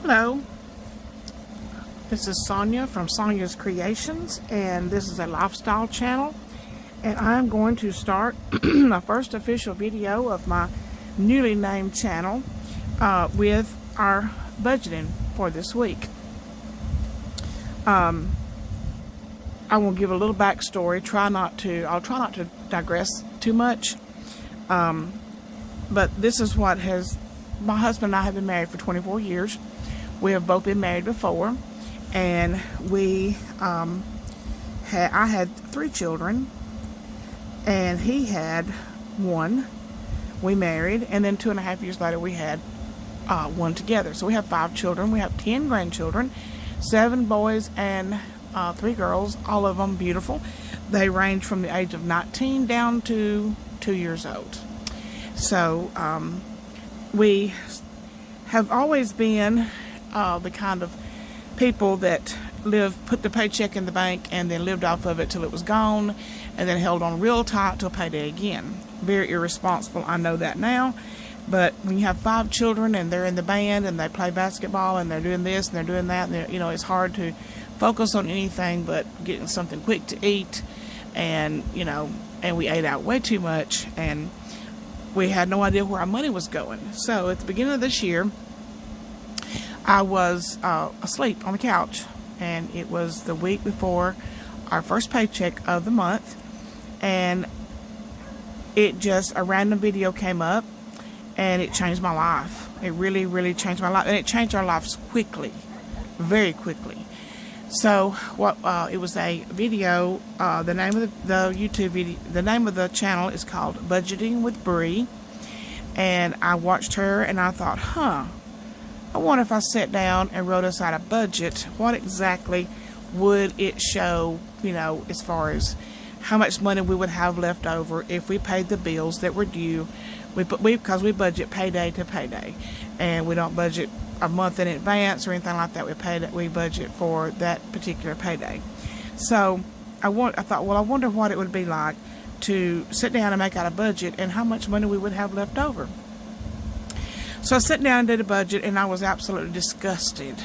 Hello, this is Sonia from Sonia's Creations, and this is a lifestyle channel, and I'm going to start my first official video of my newly named channel with our budgeting for this week. I will give a little backstory. I'll try not to digress too much, but this is what my husband and I have been married for 24 years. We have both been married before, and I had 3 children, and he had 1. We married, and then 2.5 years later we had 1 together. So we have 5 children. We have 10 grandchildren, 7 boys and 3 girls, all of them beautiful. They range from the age of 19 down to 2 years old. So we have always been the kind of people that put the paycheck in the bank and then lived off of it till it was gone, and then held on real tight till payday again. Very irresponsible, I know that now, but when you have 5 children and they're in the band and they play basketball and they're doing this and they're doing that, and it's hard to focus on anything but getting something quick to eat, and and we ate out way too much, and we had no idea where our money was going. So at the beginning of this year, I was asleep on the couch, and it was the week before our first paycheck of the month, and a random video came up, and it changed my life. It really, really changed my life, and it changed our lives quickly, very quickly. So it was a video. The name of the YouTube video, the name of the channel is called Budgeting with Bree, and I watched her and I thought, I wonder if I sat down and wrote us out a budget, what exactly would it show, as far as how much money we would have left over if we paid the bills that were due. Because we budget payday to payday, and we don't budget a month in advance or anything like that. We budget for that particular payday. So I thought, well, I wonder what it would be like to sit down and make out a budget and how much money we would have left over. So I sat down and did a budget, and I was absolutely disgusted.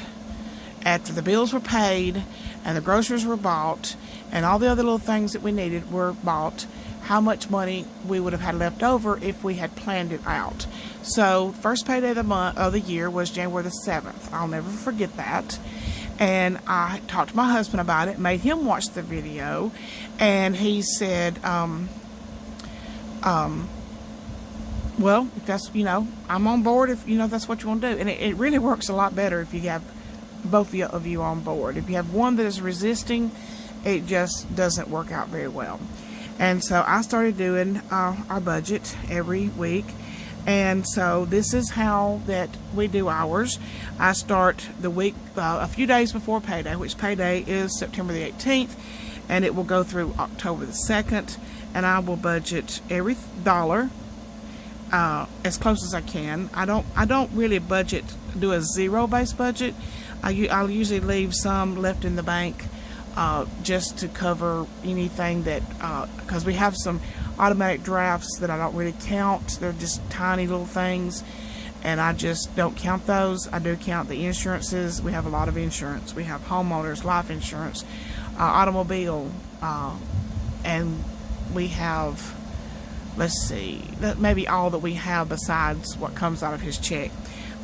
After the bills were paid and the groceries were bought and all the other little things that we needed were bought, how much money we would have had left over if we had planned it out. So first payday of the year was January the 7th. I'll never forget that. And I talked to my husband about it, made him watch the video, and he said, well, if that's, I'm on board if that's what you want to do. And it really works a lot better if you have both of you on board. If you have one that is resisting, it just doesn't work out very well. And so I started doing our budget every week. And so this is how that we do ours. I start the week a few days before payday, which payday is September the 18th, and it will go through October the 2nd. And I will budget every dollar as close as I can. I don't really do a zero-based budget. I'll usually leave some left in the bank just to cover anything that, because we have some automatic drafts that I don't really count. They're just tiny little things, and I just don't count those. I do count the insurances. We have a lot of insurance. We have homeowners, life insurance, automobile, and we have, let's see, that may be all that we have besides what comes out of his check.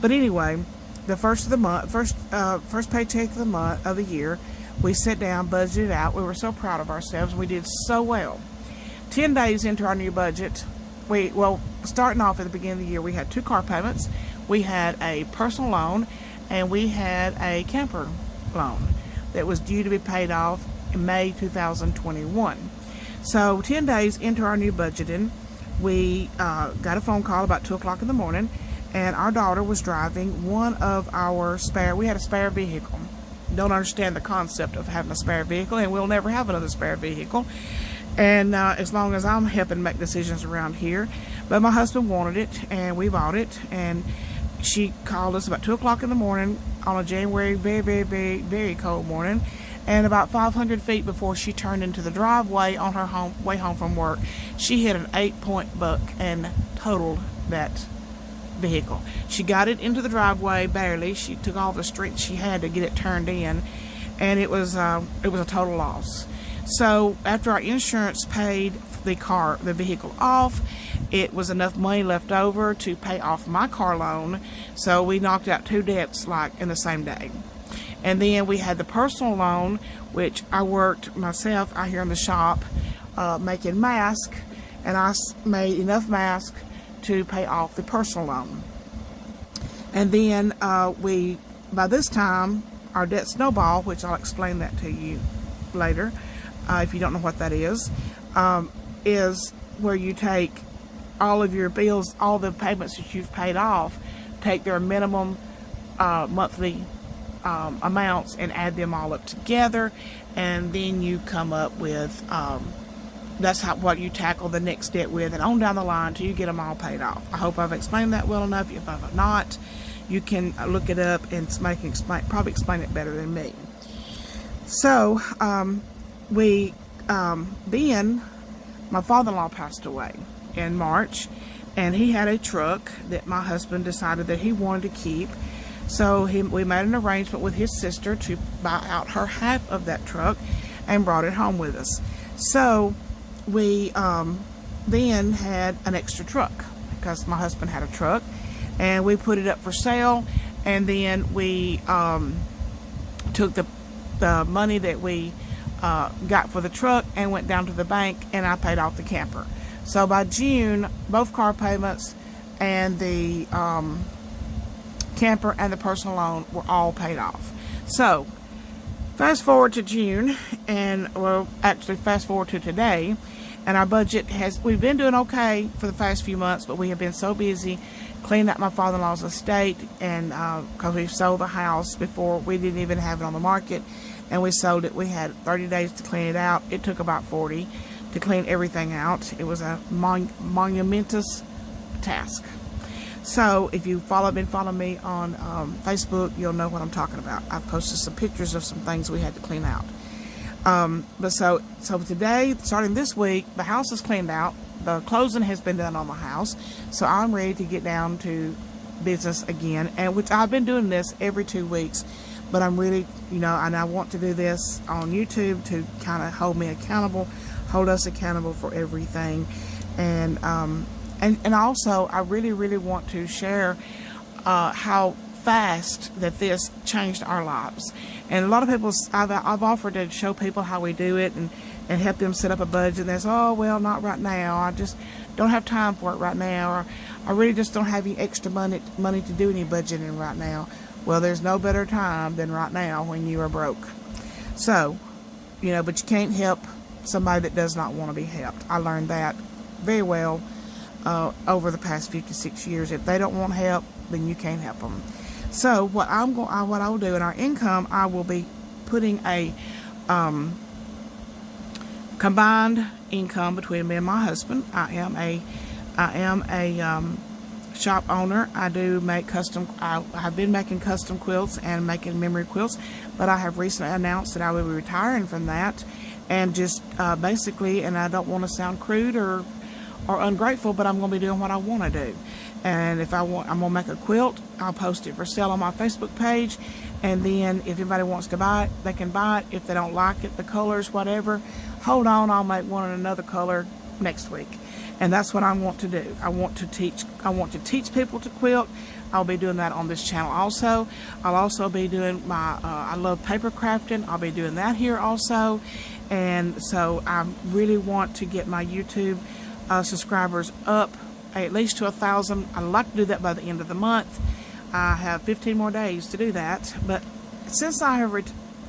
But anyway, the first of the month, first paycheck of the month of the year, we sat down, budgeted out. We were so proud of ourselves. We did so well. 10 days into our new budget, starting off at the beginning of the year, we had 2 car payments. We had a personal loan, and we had a camper loan that was due to be paid off in May 2021. So 10 days into our new budgeting, we got a phone call about 2 o'clock in the morning, and our daughter was driving one of our we had a spare vehicle. Don't understand the concept of having a spare vehicle, and we'll never have another spare vehicle, and as long as I'm helping make decisions around here. But my husband wanted it, and we bought it, and she called us about 2 o'clock in the morning on a January very, very, very, very cold morning, and about 500 feet before she turned into the driveway on her way home from work, she hit an 8-point buck and totaled that vehicle. She got it into the driveway barely. She took all the strength she had to get it turned in, and it was a total loss. So after our insurance paid the vehicle off, it was enough money left over to pay off my car loan. So we knocked out 2 debts like in the same day. And then we had the personal loan, which I worked myself out here in the shop making masks, and I made enough masks to pay off the personal loan. And then by this time, our debt snowball, which I'll explain that to you later, if you don't know what that is where you take all of your bills, all the payments that you've paid off, take their minimum monthly amounts and add them all up together, and then you come up with that's what you tackle the next debt with, and on down the line till you get them all paid off. I hope I've explained that well enough. If I've not, you can look it up and probably explain it better than me. So then my father-in-law passed away in March, and he had a truck that my husband decided that he wanted to keep. So we made an arrangement with his sister to buy out her half of that truck and brought it home with us. So we then had an extra truck because my husband had a truck, and we put it up for sale, and then we took the money that we got for the truck and went down to the bank, and I paid off the camper. So by June, both car payments and the camper and the personal loan were all paid off. So fast forward to June, and well, actually fast forward to today, and our budget we've been doing okay for the past few months, but we have been so busy cleaning up my father-in-law's estate, and because we sold the house before we didn't even have it on the market, and we sold it. We had 30 days to clean it out. It took about 40 to clean everything out. It was a monumentous task. So if you been following me on Facebook, you'll know what I'm talking about. I've posted some pictures of some things we had to clean out. But so today, starting this week, the house is cleaned out. The closing has been done on the house. So I'm ready to get down to business again, and which I've been doing this every 2 weeks. But I'm really, and I want to do this on YouTube to kind of hold us accountable for everything. And also, I really, really want to share how fast that this changed our lives. And a lot of people, I've offered to show people how we do it and help them set up a budget. And they say, oh, well, not right now. I just don't have time for it right now. Or I really just don't have any extra money to do any budgeting right now. Well, there's no better time than right now when you are broke. So, but you can't help somebody that does not want to be helped. I learned that very well over the past 56 years. If they don't want help, then you can't help them. So what I will do in our income, I will be putting a combined income between me and my husband. I am a shop owner. I do make I have been making custom quilts and making memory quilts, but I have recently announced that I will be retiring from that, and just basically, and I don't want to sound crude or ungrateful, but I'm going to be doing what I want to do. And if I'm going to make a quilt, I'll post it for sale on my Facebook page, and then if anybody wants to buy it, they can buy it. If they don't like it, the colors, whatever, hold on, I'll make one in another color next week. And that's what I want to do. I want to teach people to quilt. I'll be doing that on this channel also. I'll also be doing my, I love paper crafting. I'll be doing that here also. And so I really want to get my YouTube subscribers up at least to 1,000. I'd like to do that by the end of the month. I have 15 more days to do that. But since I have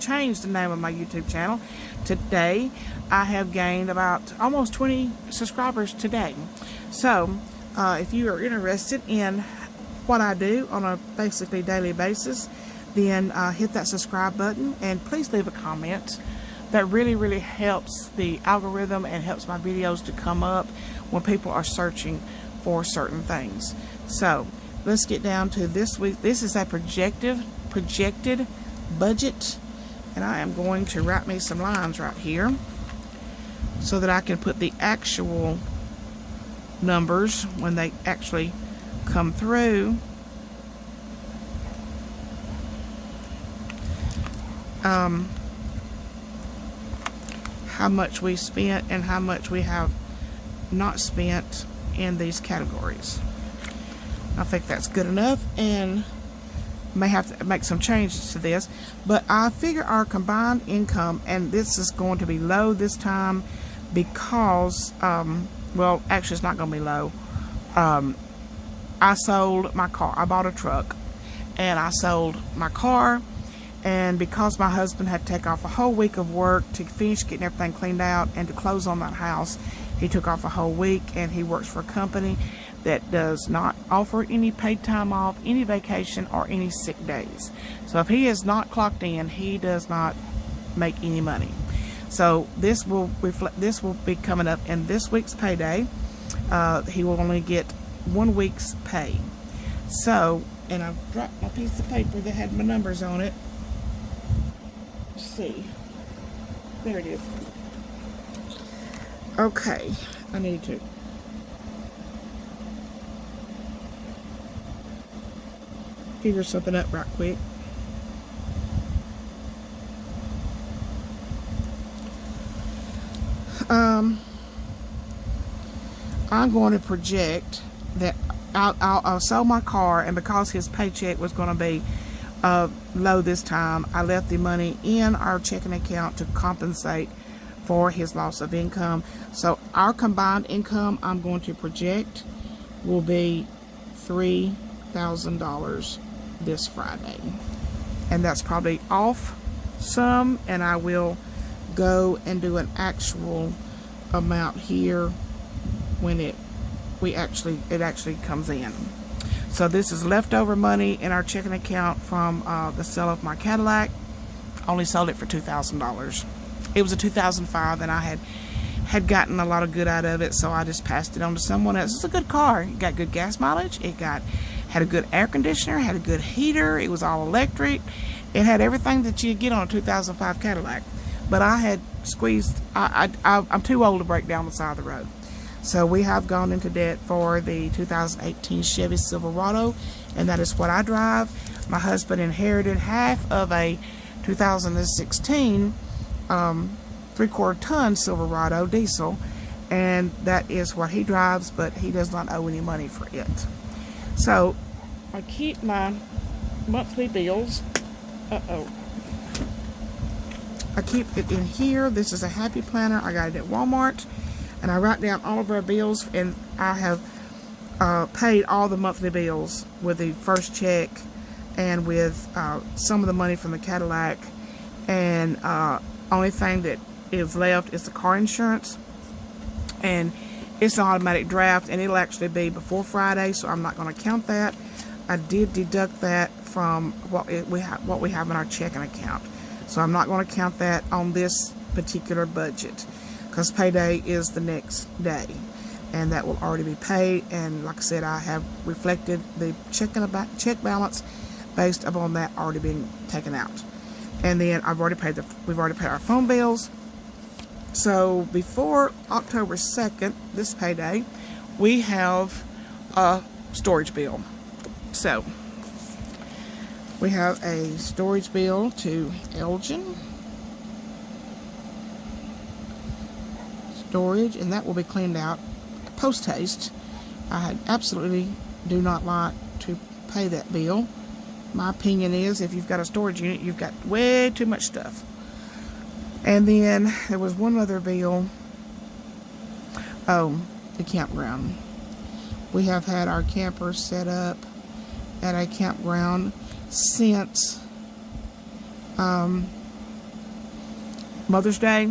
changed the name of my YouTube channel today, I have gained about almost 20 subscribers today. So if you are interested in what I do on a basically daily basis, then hit that subscribe button, and please leave a comment. That really, really helps the algorithm and helps my videos to come up when people are searching for certain things. So let's get down to this week. This is a projected budget, and I am going to write me some lines right here so that I can put the actual numbers when they actually come through, how much we spent and how much we have not spent in these categories. I think that's good enough, and may have to make some changes to this, but I figure our combined income, and this is going to be low this time because well, actually it's not going to be low. I sold my car. I bought a truck and I sold my car, and because my husband had to take off a whole week of work to finish getting everything cleaned out and to close on that house, he took off a whole week, and he works for a company that does not offer any paid time off, any vacation, or any sick days. So if he is not clocked in, he does not make any money. So this will be coming up in this week's payday. He will only get 1 week's pay. So, and I've dropped my piece of paper that had my numbers on it. Let's see. There it is. Okay, I need to figure something up right quick. I'm going to project that I'll sell my car, and because his paycheck was going to be low this time, I left the money in our checking account to compensate for his loss of income. So our combined income, I'm going to project, will be $3,000 this Friday, and that's probably off some, and I will go and do an actual amount here when it actually comes in. So this is leftover money in our checking account from the sale of my Cadillac. Only sold it for $2,000. It was a 2005, and I had gotten a lot of good out of it, so I just passed it on to someone else. It's a good car. It got good gas mileage. It had a good air conditioner, had a good heater. It was all electric. It had everything that you get on a 2005 Cadillac. But I had squeezed, I'm too old to break down the side of the road. So we have gone into debt for the 2018 Chevy Silverado, and that is what I drive. My husband inherited half of a 2016 3/4 ton Silverado diesel, and that is what he drives, but he does not owe any money for it. So I keep my monthly bills. I keep it in here. This is a Happy Planner. I got it at Walmart, and I write down all of our bills, and I have paid all the monthly bills with the first check and with some of the money from the Cadillac, and only thing that is left is the car insurance, and it's an automatic draft, and it'll actually be before Friday, so I'm not going to count that. I did deduct that from what we have in our checking account, so I'm not going to count that on this particular budget, because payday is the next day, and that will already be paid. And like I said, I have reflected the check balance based upon that already being taken out. And then we've already paid our phone bills. So before October 2nd, this payday, we have a storage bill. So we have a storage bill to Elgin Storage, and that will be cleaned out post haste. I absolutely do not like to pay that bill. My opinion is, if you've got a storage unit, you've got way too much stuff. And then there was one other bill. Oh, the campground. We have had our camper set up at a campground since Mother's Day,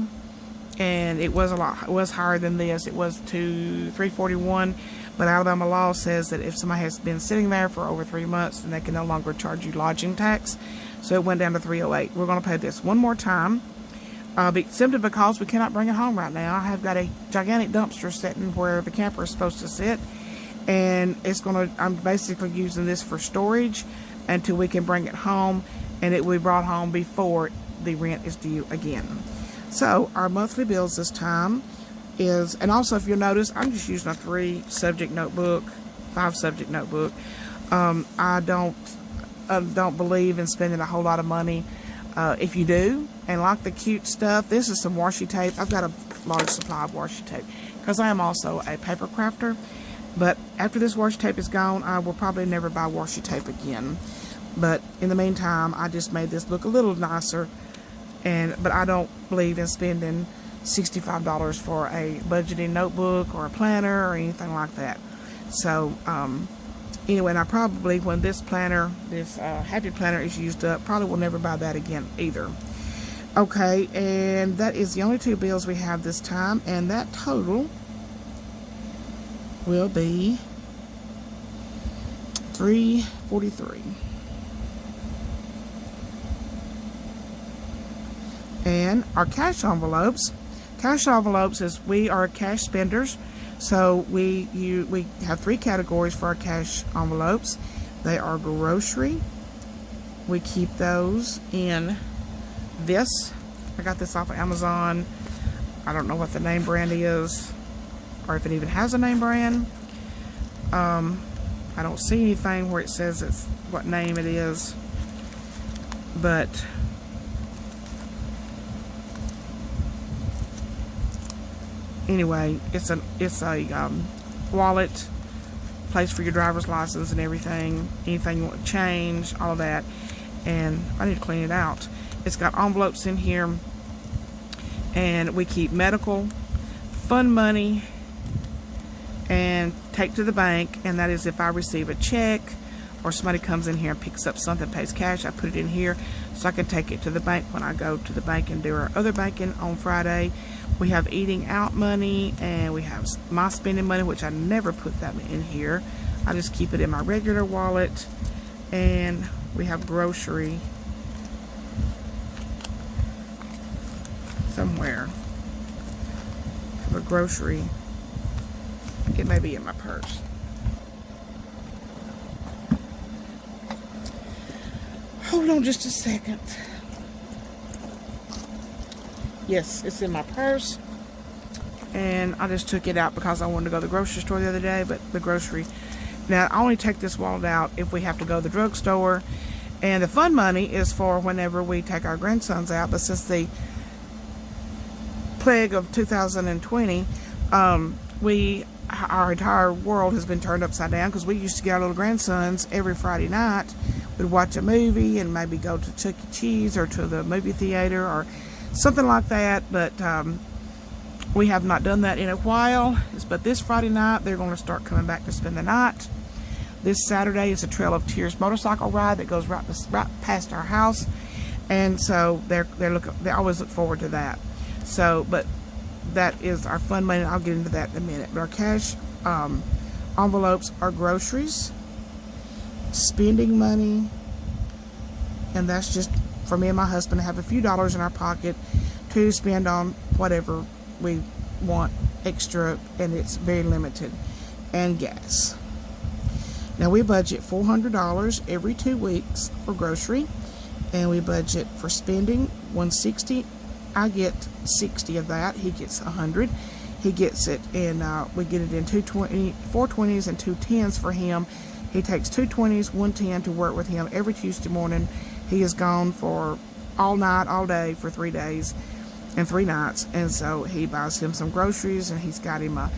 and it was higher than this. It was to $341, but Alabama law says that if somebody has been sitting there for over 3 months, then they can no longer charge you lodging tax. So it went down to $308. We're going to pay this one more time, simply because we cannot bring it home right now. I have got a gigantic dumpster sitting where the camper is supposed to sit, and I'm basically using this for storage until we can bring it home, and it will be brought home before the rent is due again. So our monthly bills this time is, and also if you'll notice, I'm just using a 3 subject notebook 5-subject notebook. I don't believe in spending a whole lot of money. If you do and like the cute stuff, this is some washi tape. I've got a large supply of washi tape because I am also a paper crafter. But after this washi tape is gone, I will probably never buy washi tape again. But in the meantime, I just made this look a little nicer. But I don't believe in spending $65 for a budgeting notebook or a planner or anything like that. So anyway, and I probably, when this planner, this Happy Planner is used up, probably will never buy that again either. Okay, and that is the only 2 bills we have this time, and that total will be $343. And our cash envelopes is, we are cash spenders, so we have 3 categories for our cash envelopes. They are grocery. We keep those in this. I got this off of Amazon. I don't know what the name brand is, or if it even has a name brand. I don't see anything where it says it's what name it is, but anyway, it's a wallet, place for your driver's license and everything, anything you want to change, all of that. And I need to clean it out. It's got envelopes in here, and we keep medical, fund money, and take to the bank. And that is if I receive a check or somebody comes in here and picks up something, pays cash, I put it in here so I can take it to the bank when I go to the bank and do our other banking on Friday. We have eating out money, and we have my spending money, which I never put that in here. I just keep it in my regular wallet. And we have grocery somewhere. I have a grocery. It may be in my purse. Hold on just a second. Yes, it's in my purse. And I just took it out because I wanted to go to the grocery store the other day, but the grocery. Now, I only take this wallet out if we have to go to the drugstore. And the fund money is for whenever we take our grandsons out. But since the plague of 2020, our entire world has been turned upside down, because we used to get our little grandsons every Friday night. We'd watch a movie and maybe go to Chuck E. Cheese or to the movie theater or something like that. But we have not done that in a while. But this Friday night, they're going to start coming back to spend the night. This Saturday is a Trail of Tears motorcycle ride that goes right past our house, and so they always look forward to that. So, but that is our fun money. I'll get into that in a minute. But our cash envelopes are groceries, spending money, and that's just for me and my husband to have a few dollars in our pocket to spend on whatever we want extra, and it's very limited, and gas. Now, we budget $400 every 2 weeks for grocery, and we budget for spending $160. I get 60 of that. He gets 100. He gets it, and we get it in 4 20s and 2 10s for him. He takes 2 20s, 1 10 to work with him every Tuesday morning. He is gone for all night, all day for 3 days and 3 nights, and so he buys him some groceries, and he's got him a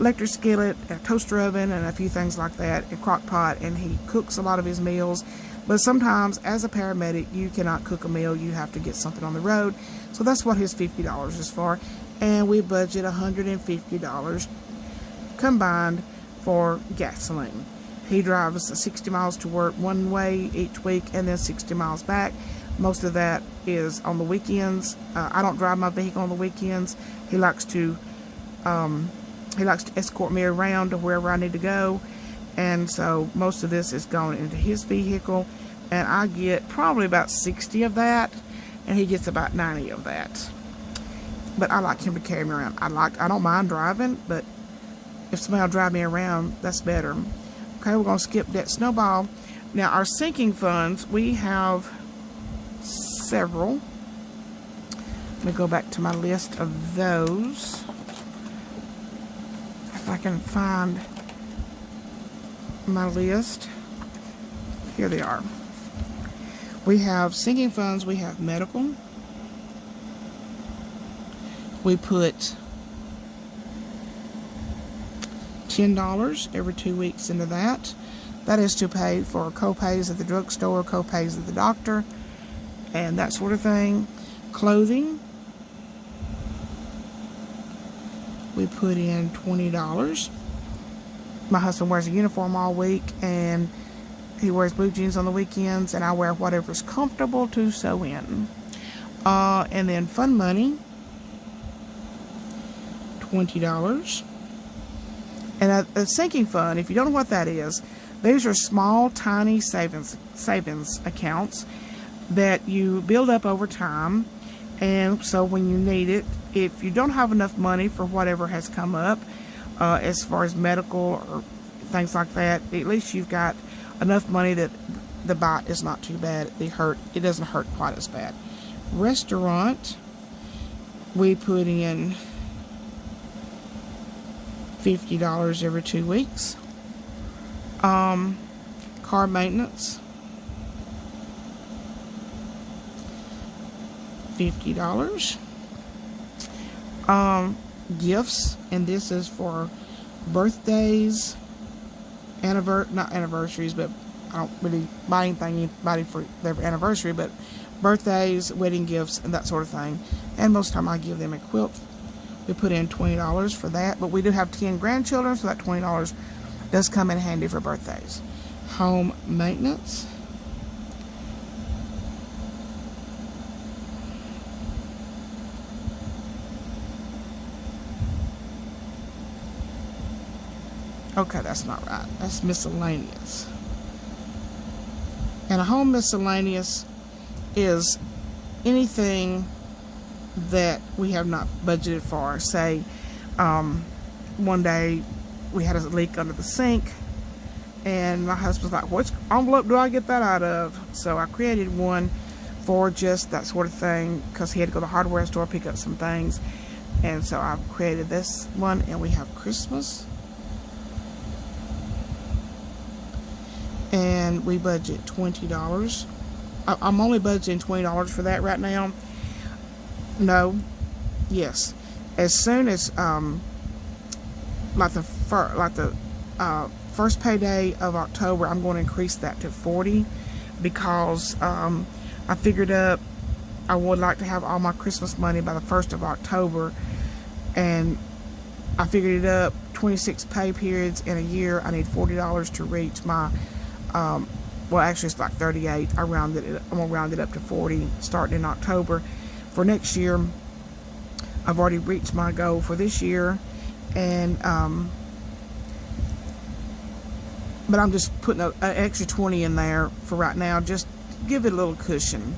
electric skillet, a toaster oven, and a few things like that, a crock pot, and he cooks a lot of his meals. But sometimes, as a paramedic, you cannot cook a meal. You have to get something on the road. So that's what his $50 is for. And we budget $150 combined for gasoline. He drives 60 miles to work one way each week, and then 60 miles back. Most of that is on the weekends. I don't drive my vehicle on the weekends. He likes to escort me around to wherever I need to go, and so most of this is going into his vehicle, and I get probably about 60 of that, and he gets about 90 of that. But I like him to carry me around. I don't mind driving, but if somebody will drive me around, that's better. Okay, we're going to skip that snowball. Now, our sinking funds, we have several. Let me go back to my list of those. If I can find my list. Here they are. We have sinking funds, we have medical. We put $10 every 2 weeks into that. That is to pay for co-pays at the drugstore, co-pays at the doctor, and that sort of thing. Clothing, we put in $20. My husband wears a uniform all week, and he wears blue jeans on the weekends, and I wear whatever's comfortable to sew in. And then fun money, $20. And a sinking fund, if you don't know what that is, these are small, tiny savings accounts that you build up over time. And so when you need it, if you don't have enough money for whatever has come up, as far as medical or things like that, at least you've got enough money that the bite is not too bad. It doesn't hurt quite as bad. Restaurant, we put in $50 every 2 weeks. Car maintenance, $50. Gifts, and this is for birthdays, not anniversaries, but I don't really buy anybody for their anniversary, but birthdays, wedding gifts, and that sort of thing. And most of the time I give them a quilt. We put in $20 for that, but we do have 10 grandchildren, so that $20 does come in handy for birthdays. Home maintenance, okay, that's not right. That's miscellaneous. And a home miscellaneous is anything that we have not budgeted for. Say, one day we had a leak under the sink, and my husband's like, which envelope do I get that out of? So I created one for just that sort of thing, because he had to go to the hardware store, pick up some things. And so I've created this one, and we have Christmas. And we budget $20. I'm only budgeting $20 for that right now. No, yes. As soon as like the first payday of October, I'm going to increase that to $40, because I figured up I would like to have all my Christmas money by the 1st of October, and I figured it up 26 pay periods in a year. I need $40 to reach my well, actually it's like 38. I'm gonna round it up to 40 starting in October. For next year, I've already reached my goal for this year, and but I'm just putting an extra 20 in there for right now, just give it a little cushion.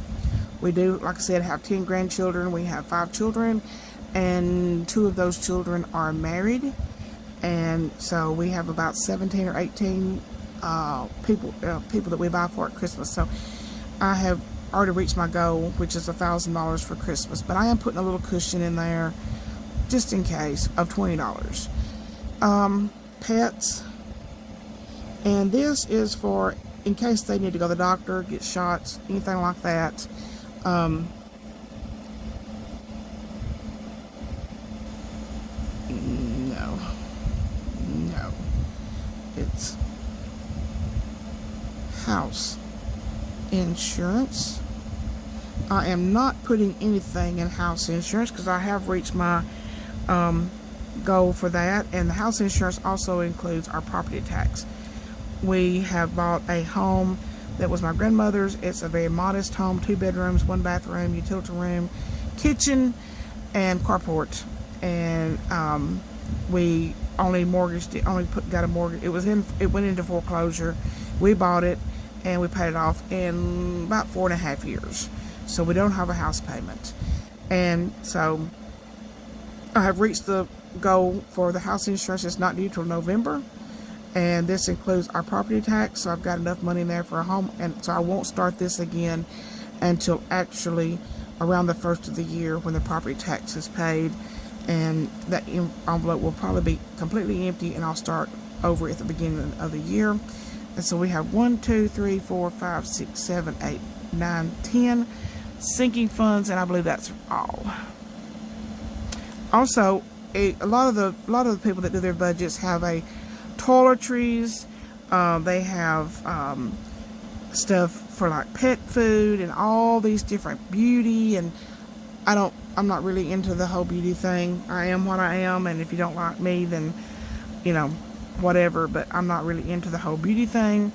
We do, like I said, have 10 grandchildren. We have 5 children, and 2 of those children are married, and so we have about 17 or 18 people that we buy for at Christmas. So I have already reached my goal, which is $1,000 for Christmas, but I am putting a little cushion in there just in case of $20. Pets, and this is for in case they need to go to the doctor, get shots, anything like that. No, it's house insurance. I am not putting anything in house insurance because I have reached my goal for that, and the house insurance also includes our property tax. We have bought a home that was my grandmother's. It's a very modest home, 2 bedrooms, 1 bathroom, utility room, kitchen, and carport. And we only mortgaged it, got a mortgage. It went into foreclosure. We bought it and we paid it off in about 4.5 years. So we don't have a house payment. And so I have reached the goal for the house insurance. It's not due till November. And this includes our property tax, so I've got enough money in there for a home, and so I won't start this again until actually around the 1st of the year when the property tax is paid, and that envelope will probably be completely empty, and I'll start over at the beginning of the year. And so we have 1, 2, 3, 4, 5, 6, 7, 8, 9, 10 sinking funds, and I believe that's all. Also, a lot of the people that do their budgets have a toiletries. They have stuff for like pet food and all these different beauty, and I'm not really into the whole beauty thing. I am what I am, and if you don't like me, then whatever, but I'm not really into the whole beauty thing.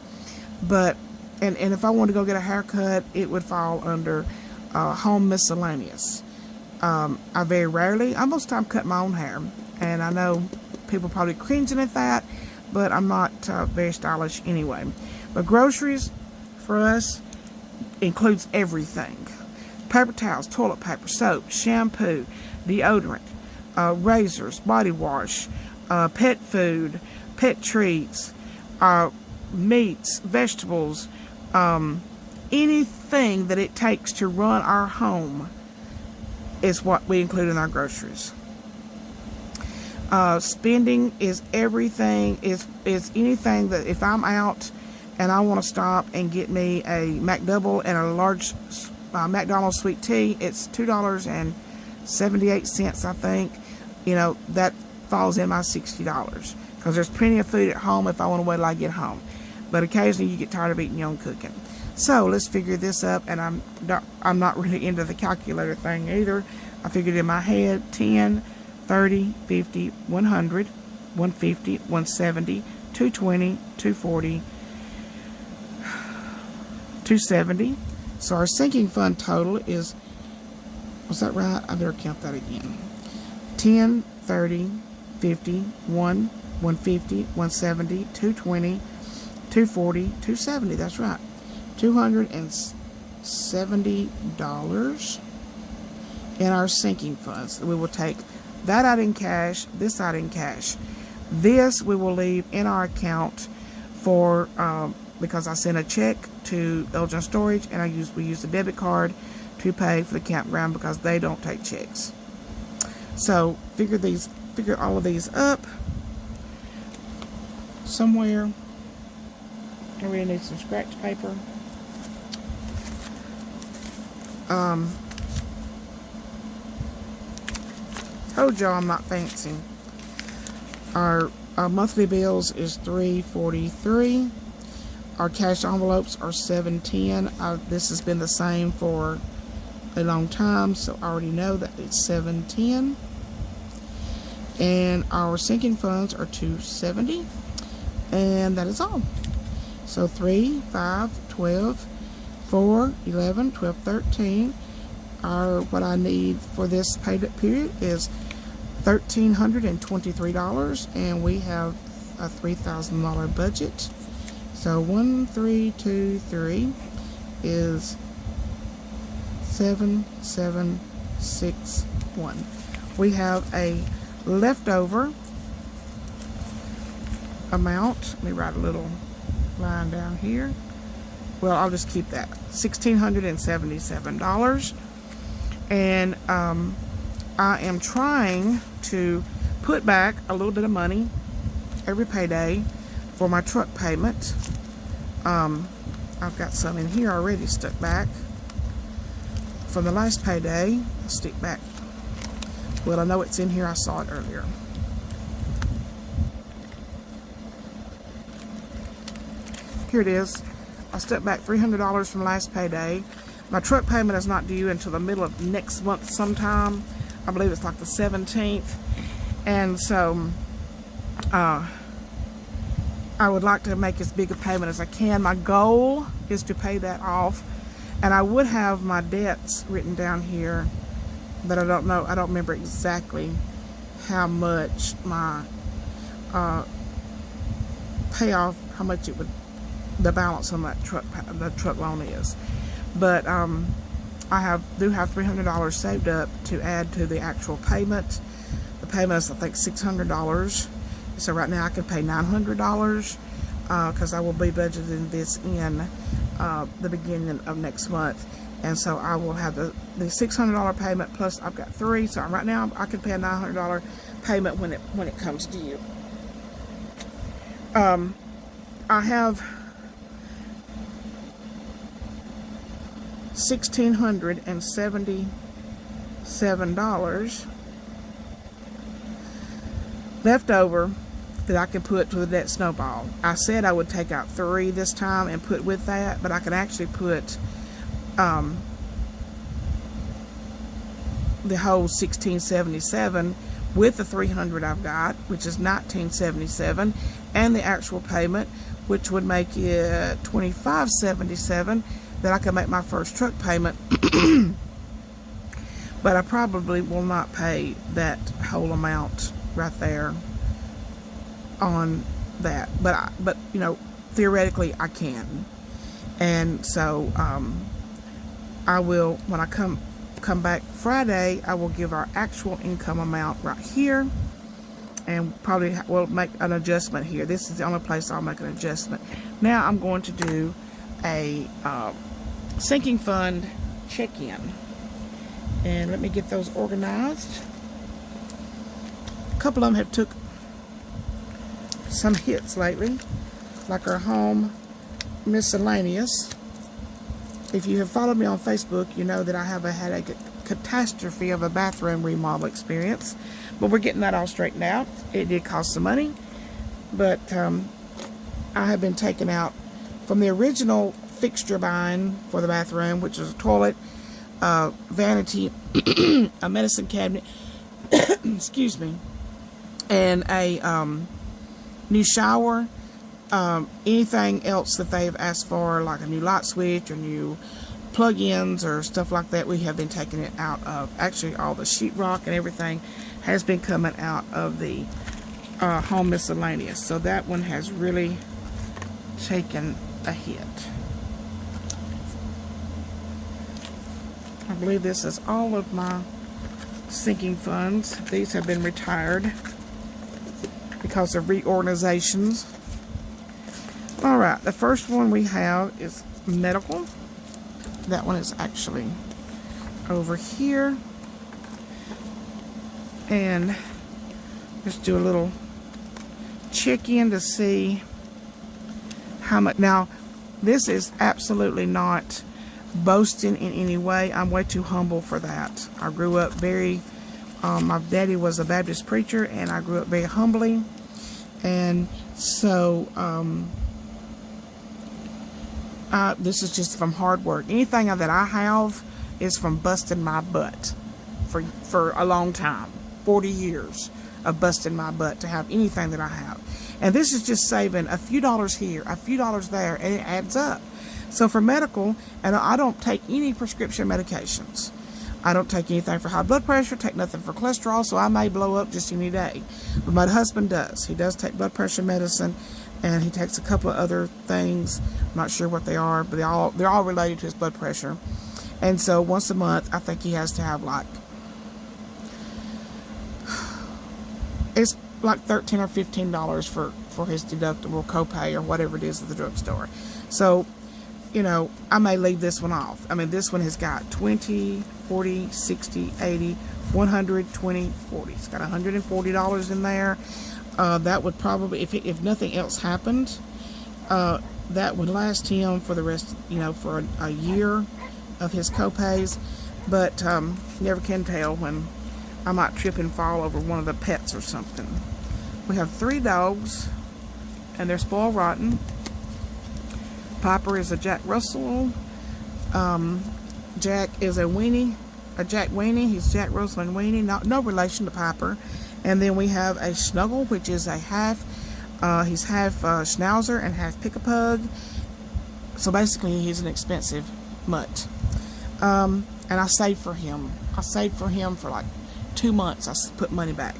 But and if I wanted to go get a haircut, it would fall under home miscellaneous. I very rarely, I most of the time cut my own hair, and I know people probably cringing at that, but I'm not very stylish anyway. But groceries for us includes everything: paper towels, toilet paper, soap, shampoo, deodorant, razors, body wash, pet food, pet treats, meats, vegetables, anything that it takes to run our home is what we include in our groceries. Spending is everything, is anything that if I'm out and I want to stop and get me a McDouble and a large McDonald's sweet tea, it's $2.78, I think. That falls in my $60, because there's plenty of food at home if I want to wait till I get home. But occasionally you get tired of eating your own cooking. So let's figure this up, and I'm not really into the calculator thing either. I figured in my head: 10, 30, 50, 100, 150, 170, 220, 240, 270. So our sinking fund total is, was that right? I better count that again. 10, 30, 50, 1, 150, 170, 220, 240, 270. That's right. $270 in our sinking funds. We will take that out in cash, this out in cash. This we will leave in our account for, because I sent a check to Elgin Storage, and we use the debit card to pay for the campground because they don't take checks. So figure all of these up somewhere. I really need some scratch paper. Told y'all I'm not fancy. Our monthly bills is $343. Our cash envelopes are $710. This has been the same for a long time, so I already know that it's $710. And our sinking funds are $270, and that is all. So 3, 5, 12, 4, 11, 12, 13. What I need for this payment period is $1,323, and we have a $3,000 budget. So 1, 3, 2, 3 is 7, 7, 6, 1. We have a leftover amount. Let me write a little line down here. Well, I'll just keep that. $1,677. And I am trying to put back a little bit of money every payday for my truck payment. I've got some in here already stuck back from the last payday. I'll stick back. Well, I know it's in here. I saw it earlier. Here it is. I stuck back $300 from last payday. My truck payment is not due until the middle of next month sometime. I believe it's like the 17th. And so I would like to make as big a payment as I can. My goal is to pay that off. And I would have my debts written down here, but I don't know. I don't remember exactly how much my payoff, how much it would, the balance on that the truck loan is. But I do have $300 saved up to add to the actual payment. The payment is, I think, $600. So right now I can pay $900 because I will be budgeting this in the beginning of next month. And so I will have the $600 payment plus I've got $300. So right now I can pay a $900 payment when it comes due. I have $1,677 left over that I can put to the debt snowball. I said I would take out 3 this time and put with that, but I can actually put the whole 1677 with the 300 I've got, which is 1977, and the actual payment, which would make it 2577, that I can make my first truck payment. But I probably will not pay that whole amount right there on that, but you know, theoretically I can. And so I will, when I come back Friday, I will give our actual income amount right here, and probably will make an adjustment here. This is the only place I'll make an adjustment. Now I'm going to do a sinking fund check-in, and let me get those organized. A couple of them have took some hits lately, like our home miscellaneous. If you have followed me on Facebook, you know that I have had a catastrophe of a bathroom remodel experience, but we're getting that all straightened out. It did cost some money, but I have been taken out from the original fixture buying for the bathroom, which is a toilet, vanity, a medicine cabinet, excuse me, and a new shower. Anything else that they've asked for, like a new light switch or new plug-ins or stuff like that, we have been taking it out of. Actually, all the sheetrock and everything has been coming out of the home miscellaneous. So that one has really taken a hit. I believe this is all of my sinking funds. These have been retired because of reorganizations. Alright, the first one we have is medical. That one is actually over here. And let's do a little check-in to see how much. Now, this is absolutely not boasting in any way. I'm way too humble for that. I grew up very, my daddy was a Baptist preacher, and I grew up very humbly. And so, this is just from hard work. Anything that I have is from busting my butt for a long time. 40 years of busting my butt to have anything that I have. And this is just saving a few dollars here, a few dollars there, and it adds up. So for medical, and I don't take any prescription medications. I don't take anything for high blood pressure, take nothing for cholesterol, so I may blow up just any day. But my husband does. He does take blood pressure medicine, and he takes a couple of other things. I'm not sure what they are, but they're all related to his blood pressure. And so once a month, I think he has to have like, it's like $13 or $15 for his deductible copay or whatever it is at the drugstore. So, you know, I may leave this one off. I mean, this one has got 20, 40, 60, 80, 100, 20, 40. It's got $140 in there. That would probably, if nothing else happened, that would last him for the rest, you know, for a year of his copays. But never can tell when I might trip and fall over one of the pets or something. We have 3 dogs, and they're spoiled rotten. Piper is a Jack Russell. Jack is a weenie, a Jack Weenie. He's Jack Russell and Weenie, no relation to Piper. And then we have a Snuggle, which is a half, he's half Schnauzer and half Pick-a-Pug. So basically, he's an expensive mutt. And I saved for him. I saved for him for like 2 months. I put money back.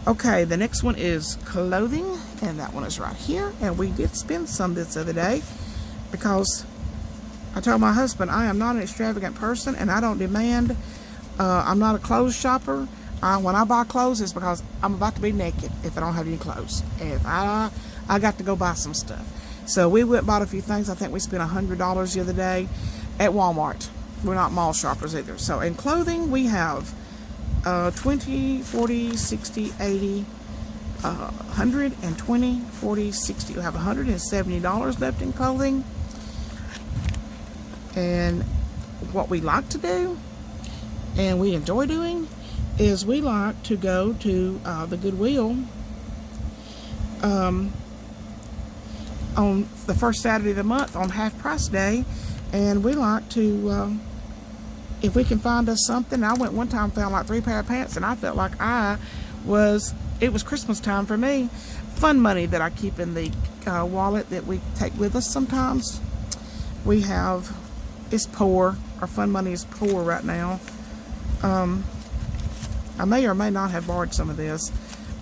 Okay, the next one is clothing, and that one is right here. And we did spend some this other day, because I told my husband I am not an extravagant person, and I don't demand, I'm not a clothes shopper. When I buy clothes, it's because I'm about to be naked if I don't have any clothes. If I got to go buy some stuff. So we went and bought a few things. I think we spent $100 the other day at Walmart. We're not mall shoppers either. So in clothing, we have 20, 40, 60, 80, 120, 40, 60. We have $170 left in clothing. And what we like to do, and we enjoy doing, is we like to go to the Goodwill on the first Saturday of the month on half price day, and we like to, if we can find us something. I went one time, found like 3 pair of pants, and I felt like it was Christmas time for me. Fun money that I keep in the wallet that we take with us sometimes. We have, it's poor. Our fun money is poor right now. I may or may not have borrowed some of this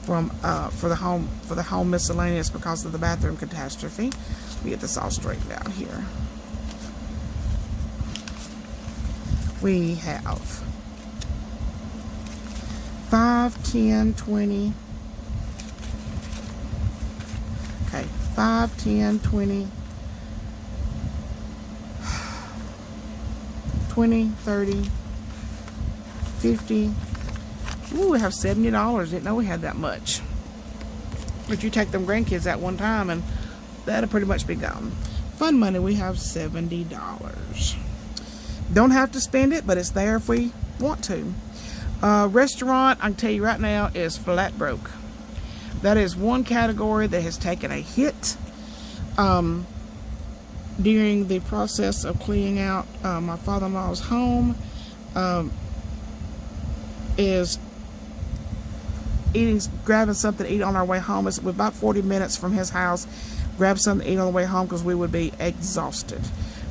from for the home miscellaneous because of the bathroom catastrophe. Let me get this all straightened out here. We have 5, 10, 20. Okay, 5, 10, 20, 20, 30, 50. Ooh, we have $70. Didn't know we had that much. But you take them grandkids at one time and that'll pretty much be gone. Fun money, we have $70. Don't have to spend it, but it's there if we want to. Restaurant, I can tell you right now, is flat broke. That is one category that has taken a hit during the process of cleaning out my father-in-law's home. Is grabbing something to eat on our way home. It's about 40 minutes from his house. Grab something to eat on the way home because we would be exhausted.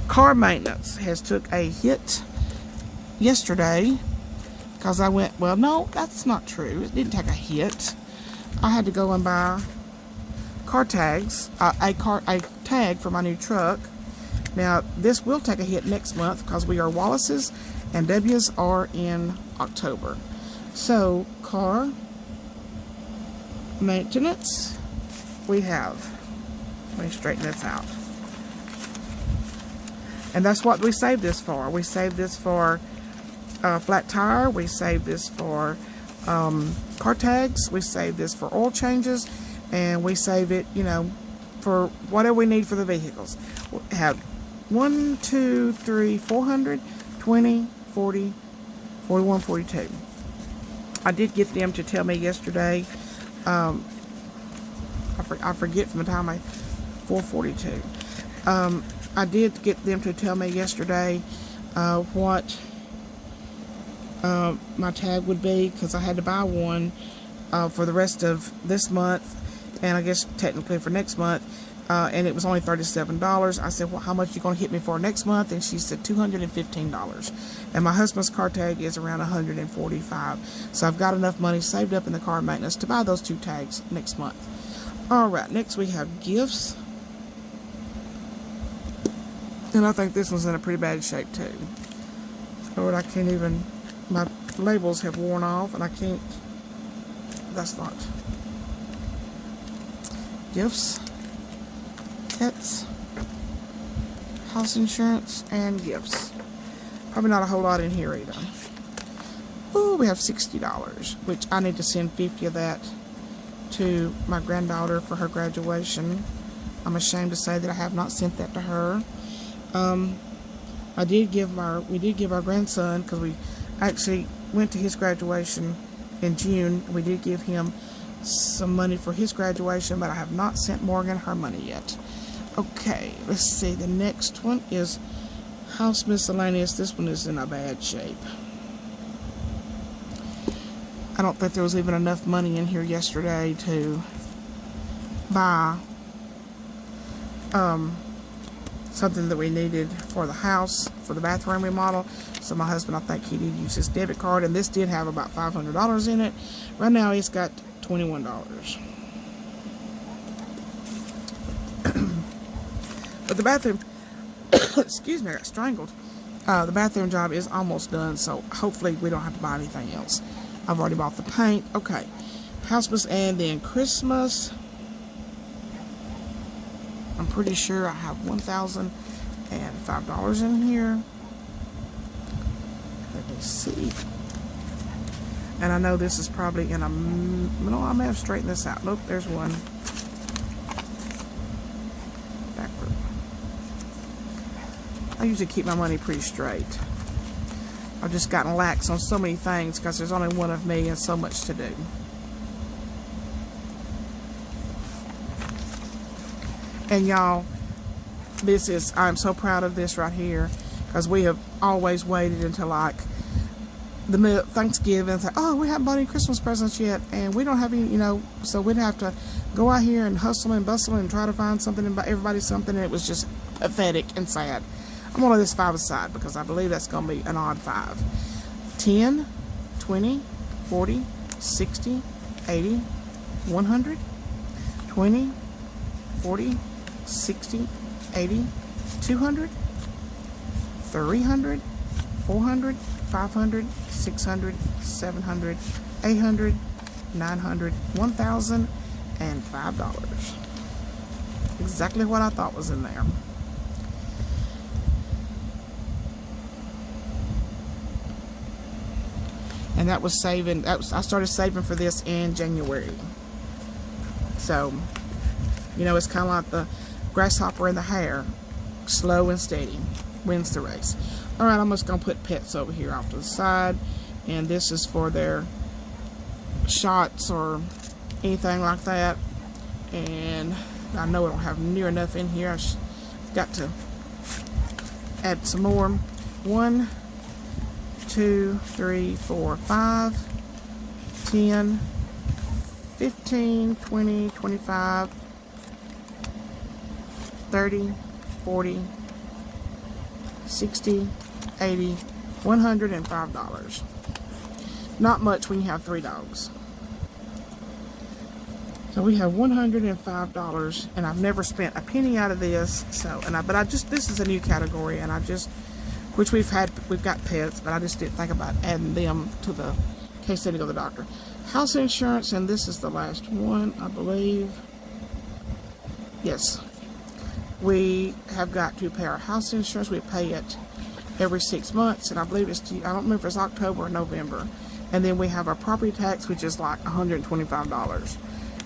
Car maintenance has took a hit yesterday because I went, well, no, that's not true. It didn't take a hit. I had to go and buy car tags, a tag for my new truck. Now, this will take a hit next month because we are Wallace's and W's are in October. So, car maintenance, we have, let me straighten this out. And that's what we saved this for. We saved this for flat tire. We saved this for car tags. We saved this for oil changes. And we save it, you know, for whatever we need for the vehicles. We have 1, 2, 3, 400, 20, 40, 41, 42. I did get them to tell me yesterday. I forget from the time 442. I did get them to tell me yesterday what my tag would be because I had to buy one for the rest of this month and I guess technically for next month. And it was only $37. I said, well, how much are you going to hit me for next month? And she said $215. And my husband's car tag is around $145. So I've got enough money saved up in the car maintenance to buy those 2 tags next month. All right, next we have gifts. And I think this one's in a pretty bad shape too. Lord, I can't even, my labels have worn off and I can't, that's not. Gifts. Pets, house insurance, and gifts. Probably not a whole lot in here either. Ooh, we have $60, which I need to send 50 of that to my granddaughter for her graduation. I'm ashamed to say that I have not sent that to her. We did give our grandson, because we actually went to his graduation in June. We did give him some money for his graduation, but I have not sent Morgan her money yet. Okay, let's see. The next one is house miscellaneous. This one is in a bad shape. I don't think there was even enough money in here yesterday to buy something that we needed for the house, for the bathroom remodel. So my husband, I think he did use his debit card, and this did have about $500 in it. Right now he's got $21. But the bathroom, excuse me, I got strangled. The bathroom job is almost done, so hopefully we don't have to buy anything else. I've already bought the paint. Okay, house and then Christmas. I'm pretty sure I have $1,005 in here. Let me see. And I know this is probably in a, no, I may have straightened this out. Nope, there's one. Backward. I usually keep my money pretty straight. I've just gotten lax on so many things because there's only one of me and so much to do. And y'all, this is, I'm so proud of this right here, because we have always waited until like the Thanksgiving and say, oh, we haven't bought any Christmas presents yet, and we don't have any, you know, so we'd have to go out here and hustle and bustle and try to find something and buy everybody something, and it was just pathetic and sad. I'm gonna let this 5 aside because I believe that's gonna be an odd 5. 10, 20, 40, 60, 80, 100, 20, 40, 60, 80, 200, 300, 400, 500, 600, 700, 800, 900, 1,000, and $5. Exactly what I thought was in there. And that was saving, I started saving for this in January. So, you know, it's kind of like the grasshopper in the hare. Slow and steady wins the race. Alright, I'm just going to put pets over here off to the side. And this is for their shots or anything like that. And I know I don't have near enough in here. I've got to add some more. 1, 2, 3, 4, 5, 10, 15, 20, 25, 30, 40, 60, 80, $105. Not much when you have 3 dogs. So we have $105, and I've never spent a penny out of this. So, this is a new category, and which we've got pets, but I just didn't think about adding them to the, in case they need to go to the doctor. House insurance, and this is the last one, I believe. Yes. We have got to pay our house insurance. We pay it every 6 months, and I believe it's, I don't remember if it's October or November. And then we have our property tax, which is like $125.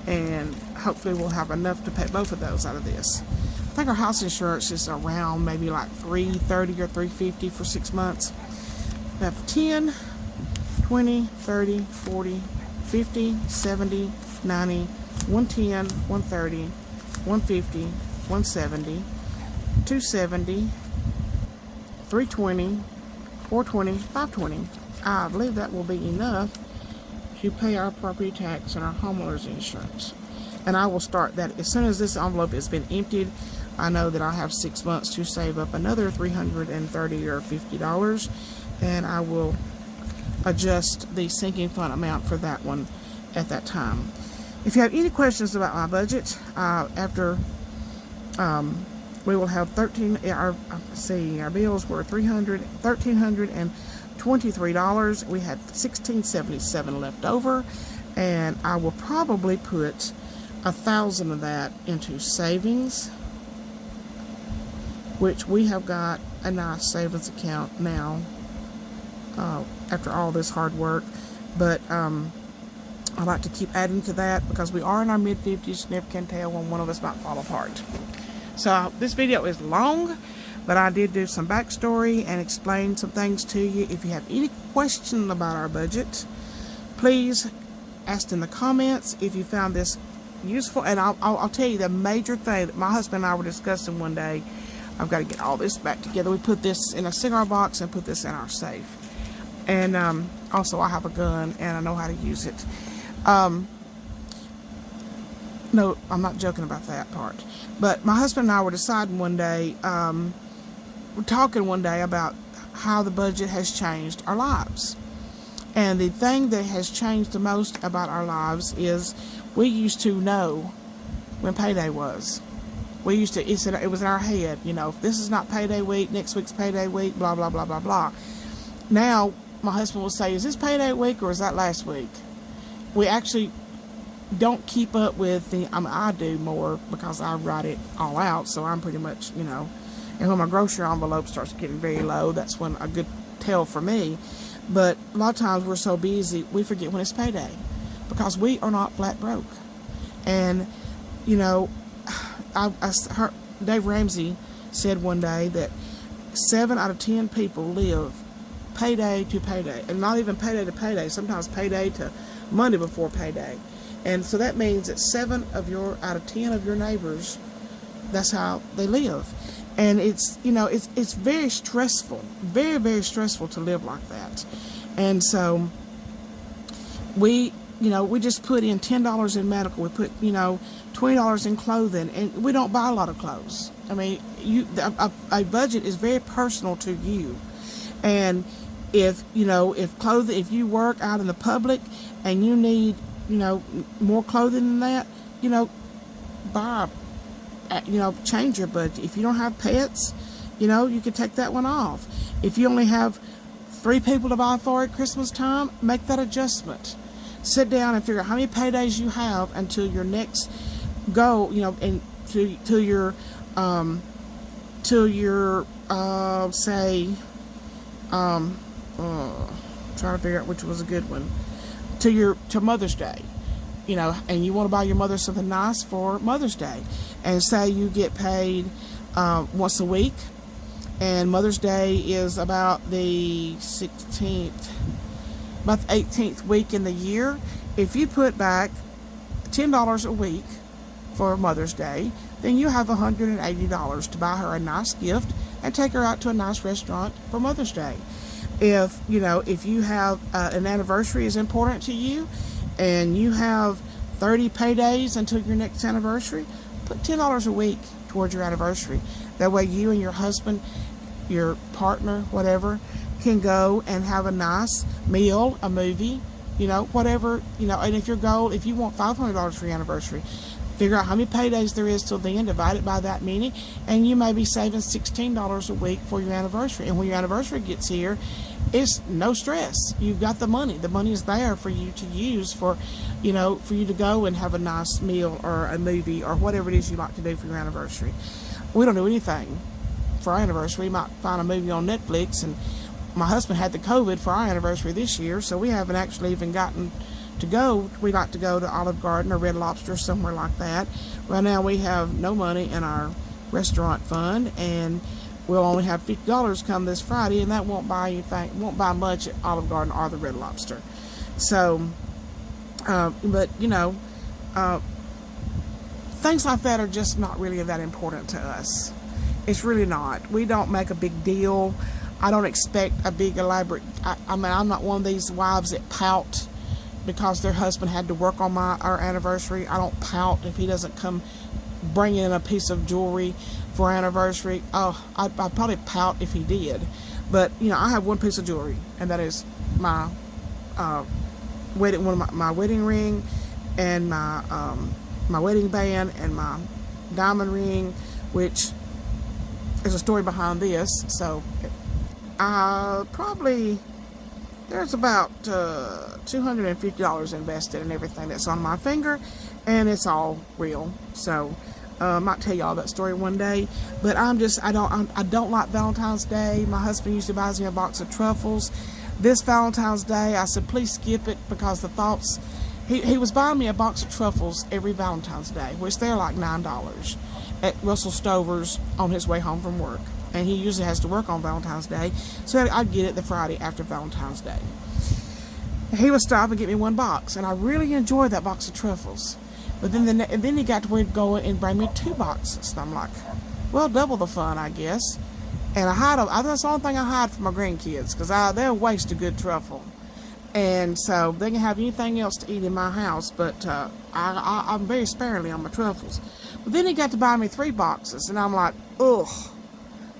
And hopefully we'll have enough to pay both of those out of this. I think our house insurance is around maybe like $330 or $350 for 6 months. We have 10, 20, 30, 40, 50, 70, 90, 110, 130, 150, 170, 270, 320, 420, 520. I believe that will be enough to pay our property tax and our homeowner's insurance. And I will start that as soon as this envelope has been emptied. I know that I have 6 months to save up another $330 or $50, and I will adjust the sinking fund amount for that one at that time. If you have any questions about my budget, we will have our bills were $1,323. We had $1,677 left over, and I will probably put 1,000 of that into savings, which we have got a nice savings account now after all this hard work. But I like to keep adding to that because we are in our mid-50s. Never can tell when one of us might fall apart. So this video is long, but I did do some backstory and explain some things to you. If you have any question about our budget, please ask in the comments if you found this useful. And I'll tell you the major thing that my husband and I were discussing one day. I've got to get all this back together. We put this in a cigar box and put this in our safe. And also I have a gun and I know how to use it. No, I'm not joking about that part. But my husband and I were deciding one day, we're talking one day about how the budget has changed our lives. And the thing that has changed the most about our lives is we used to know when payday was. We used to, it was in our head, you know, if this is not payday week, next week's payday week, blah, blah, blah, blah, blah. Now, my husband will say, is this payday week or is that last week? We actually don't keep up with the, I do more because I write it all out, so I'm pretty much, you know, and when my grocery envelope starts getting very low, that's when a good tell for me. But a lot of times we're so busy, we forget when it's payday, because we are not flat broke. And, you know, I heard Dave Ramsey said one day that 7 out of 10 people live payday to payday, and not even payday to payday, sometimes payday to Monday before payday. And so that means that 7 out of 10 of your neighbors, that's how they live. And it's, you know, it's very stressful, very, very stressful to live like that. And so we just put in $10 in medical. We put, you know, $20 in clothing, and we don't buy a lot of clothes. I mean, a budget is very personal to you. And if you work out in the public and you need, you know, more clothing than that, you know, change your budget. If you don't have pets, you know, you can take that one off. If you only have 3 people to buy for at Christmas time, make that adjustment. Sit down and figure out how many paydays you have until your next goal, you know, and till your trying to figure out which was a good one, to Mother's Day, you know, and you want to buy your mother something nice for Mother's Day, and say you get paid once a week, and Mother's Day is about the 16th, about the 18th week in the year. If you put back $10 a week for Mother's Day, then you have $180 to buy her a nice gift and take her out to a nice restaurant for Mother's Day. If you have an anniversary is important to you, and you have 30 paydays until your next anniversary, put $10 a week towards your anniversary. That way you and your husband, your partner, whatever, can go and have a nice meal, a movie, you know, whatever, you know. And if you want $500 for your anniversary, figure out how many paydays there is till then, divide it by that many, and you may be saving $16 a week for your anniversary. And when your anniversary gets here, it's no stress. You've got the money. The money is there for you to use for you to go and have a nice meal or a movie or whatever it is you like to do for your anniversary. We don't do anything for our anniversary. We might find a movie on Netflix, and my husband had the COVID for our anniversary this year, so we haven't actually even gotten to go. We like to go to Olive Garden or Red Lobster, somewhere like that. Right now we have no money in our restaurant fund, and we'll only have $50 come this Friday, and that won't buy anything, won't buy much at Olive Garden or the Red Lobster. So, but you know, things like that are just not really that important to us. It's really not. We don't make a big deal. I don't expect a big elaborate. I mean, I'm not one of these wives that pout because their husband had to work on our anniversary. I don't pout if he doesn't come bring in a piece of jewelry for our anniversary. Oh, I'd probably pout if he did. But you know, I have one piece of jewelry, and that is my my wedding ring, and my wedding band, and my diamond ring, which there's a story behind this. So probably there's about $250 invested in everything that's on my finger, and it's all real. So I might tell y'all that story one day. But I don't like Valentine's Day. My husband usually buys me a box of truffles. This Valentine's Day, I said please skip it, because the thoughts. He was buying me a box of truffles every Valentine's Day, which they're like $9 at Russell Stover's on his way home from work. And he usually has to work on Valentine's Day, so I'd get it the Friday after Valentine's Day. He would stop and get me one box, and I really enjoyed that box of truffles. But then he got to where he'd go and bring me 2 boxes, and I'm like, well, double the fun, I guess. And that's the only thing I hide from my grandkids, because they'll waste a good truffle. And so they can have anything else to eat in my house, but I'm very sparingly on my truffles. But then he got to buy me 3 boxes, and I'm like, ugh,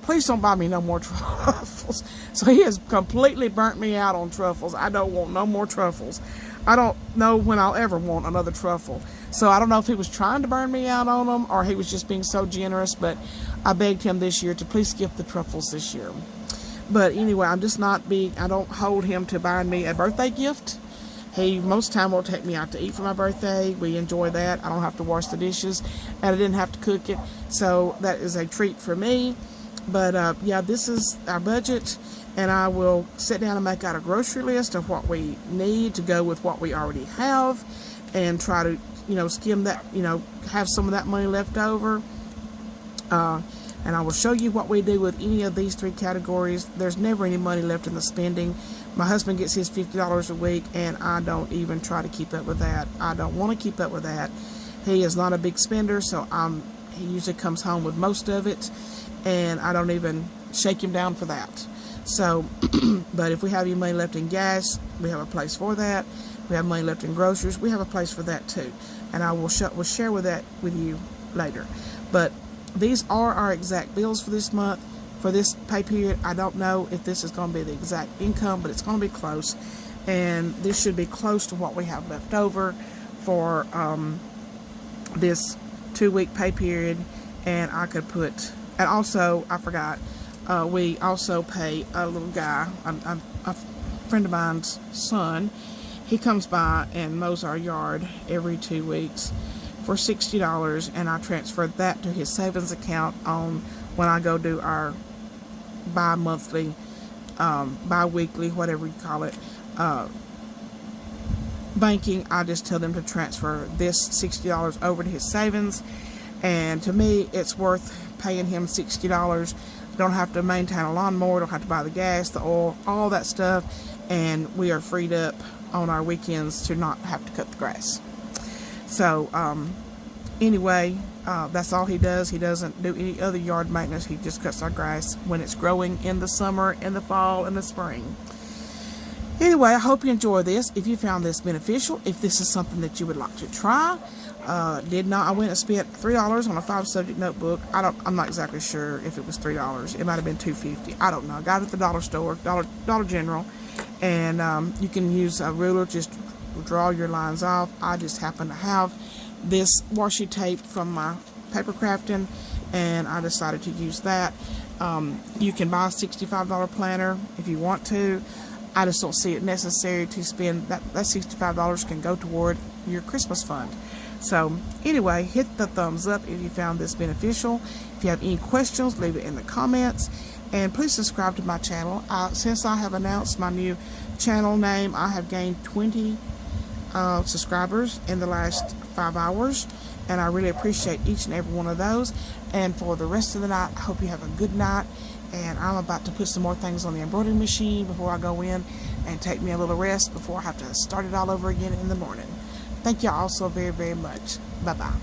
please don't buy me no more truffles. So he has completely burnt me out on truffles. I don't want no more truffles. I don't know when I'll ever want another truffle. So I don't know if he was trying to burn me out on them, or he was just being so generous, but I begged him this year to please skip the truffles this year. But anyway, I'm just not big. I don't hold him to buying me a birthday gift. He most time will take me out to eat for my birthday. We enjoy that. I don't have to wash the dishes, and I didn't have to cook it. So that is a treat for me. But yeah, this is our budget, and I will sit down and make out a grocery list of what we need to go with what we already have, and try to, skim that, have some of that money left over. And I will show you what we do with any of these 3 categories. There's never any money left in the spending. My husband gets his $50 a week, and I don't even try to keep up with that. I don't want to keep up with that. He is not a big spender, so he usually comes home with most of it, and I don't even shake him down for that. So, but if we have any money left in gas, we have a place for that. If we have money left in groceries, we have a place for that too. And I will share that with you later. But these are our exact bills for this month, for this pay period. I don't know if this is going to be the exact income, but it's going to be close. And this should be close to what we have left over for this 2-week pay period. And I could put, and also, I forgot, we also pay a little guy, a friend of mine's son. He comes by and mows our yard every 2 weeks for $60, and I transferred that to his savings account when I go do our bi-monthly, bi-weekly, whatever you call it, banking. I just tell them to transfer this $60 over to his savings, and to me it's worth paying him $60. Don't have to maintain a lawnmower, don't have to buy the gas, the oil, all that stuff, and we are freed up on our weekends to not have to cut the grass. So anyway, that's all he does. He doesn't do any other yard maintenance. He just cuts our grass when it's growing in the summer, in the fall, and the spring. Anyway, I hope you enjoy this. If you found this beneficial, if this is something that you would like to try, I went and spent $3 on a 5-subject notebook. I'm not exactly sure if it was $3. It might have been $2.50. I don't know. I got it at the dollar store, Dollar General, and you can use a ruler, just draw your lines off. I just happen to have this washi tape from my paper crafting, and I decided to use that. You can buy a $65 planner if you want to. I just don't see it necessary to spend that $65 can go toward your Christmas fund. So anyway, hit the thumbs up if you found this beneficial. If you have any questions, leave it in the comments, and please subscribe to my channel. Since I have announced my new channel name, I have gained 20 subscribers in the last 5 hours, and I really appreciate each and every one of those. And for the rest of the night, I hope you have a good night, and I'm about to put some more things on the embroidery machine before I go in and take me a little rest before I have to start it all over again in the morning. Thank you all so very, very much. Bye-bye.